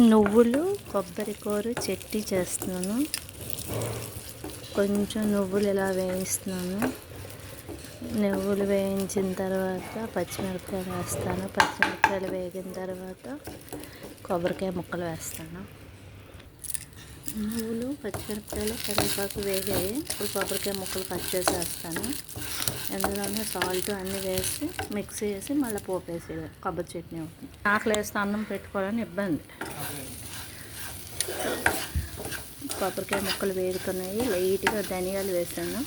నువ్వులు కొబ్బరి కూర చట్నీ చేస్తున్నాను. కొంచెం నువ్వులు ఇలా వేయిస్తున్నాను. నువ్వులు వేయించిన తర్వాత పచ్చిమిరపకాయలు వేస్తాను. పచ్చిమిరపకాయలు వేగిన తర్వాత కొబ్బరికాయ ముక్కలు వేస్తాను. నువ్వులు పచ్చిమిరపకాయలు కరివేపాకు వేగాయి. ఇప్పుడు కొబ్బరికాయ ముక్కలు కట్ చేసి వేస్తాను. ఎందులోనే సాల్ట్ అన్నీ వేసి మిక్స్ చేసి మళ్ళీ పోపు వేసి కొబ్బరి చట్నీ అవుతుంది. ఆకలి వేస్తే అన్నం పెట్టుకోవడానికి ఇబ్బంది. కొబ్బరికాయ ముక్కలు వేగుతున్నాయి. లైట్గా ధనియాలు వేసాను.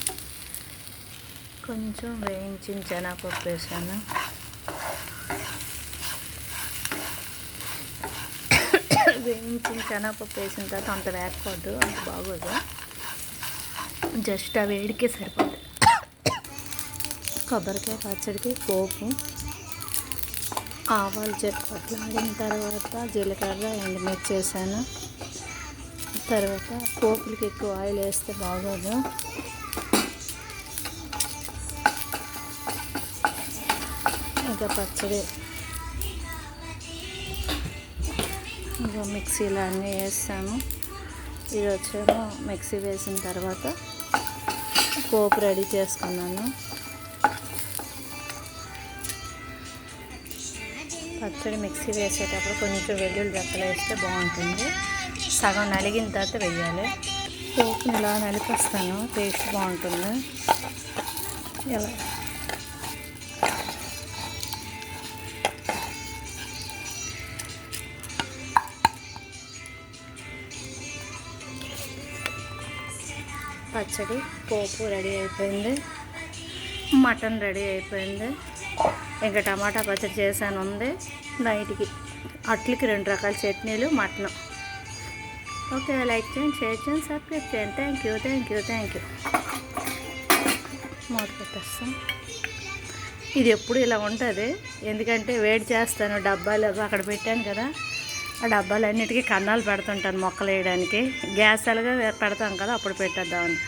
కొంచెం వేయించిన శనగపప్పు వేసాను. వేయించిన శనగపప్పు వేసిన తర్వాత అంత వేయకూడదు, అంత బాగోదు. జస్ట్ ఆ వేడికే సరిపోతుంది. కొబ్బరికాయ పచ్చడికి పోపు, ఆవాలు చెట్టు ఆడిన తర్వాత జీలకర్ర ఎండుమిర్చి వేసాను. తర్వాత పోపులకి ఎక్కువ ఆయిల్ వేస్తే బాగోదు. ఇంకా పచ్చడి ఇంకా మిక్సీలో అన్నీ వేస్తాను. ఇది వచ్చేమో మిక్సీ వేసిన తర్వాత పోపు రెడీ చేసుకున్నాను. పచ్చడి మిక్సీ వేసేటప్పుడు కొంచెం వెల్లుల్లి రెక్కలు వేస్తే బాగుంటుంది. సగం నలిగిన తర్వాత వేయాలి. పోపుని ఇలా నలిపేస్తాను, టేస్ట్ బాగుంటుంది. ఇలా పచ్చడి పోపు రెడీ అయిపోయింది. మటన్ రెడీ అయిపోయింది. ఇంకా టమాటా పచ్చడి చేశాను ఉంది. నైట్కి అట్లకి 2 రకాల చట్నీలు, మటన్. ఓకే, లైక్ చేయండి, షేర్ చేయండి, సబ్స్క్రైబ్ చేయండి. Thank you. మూత పెట్టేస్తాం. ఇది ఎప్పుడు ఇలా ఉంటుంది, ఎందుకంటే వేడి చేస్తాను. డబ్బాలు అక్కడ పెట్టాను కదా, ఆ డబ్బాలన్నిటికీ కన్నాలు పెడుతుంటాను మొక్కలు వేయడానికి. గ్యాస్ ఎలాగా పెడతాం కదా, అప్పుడు పెట్టేద్దామని.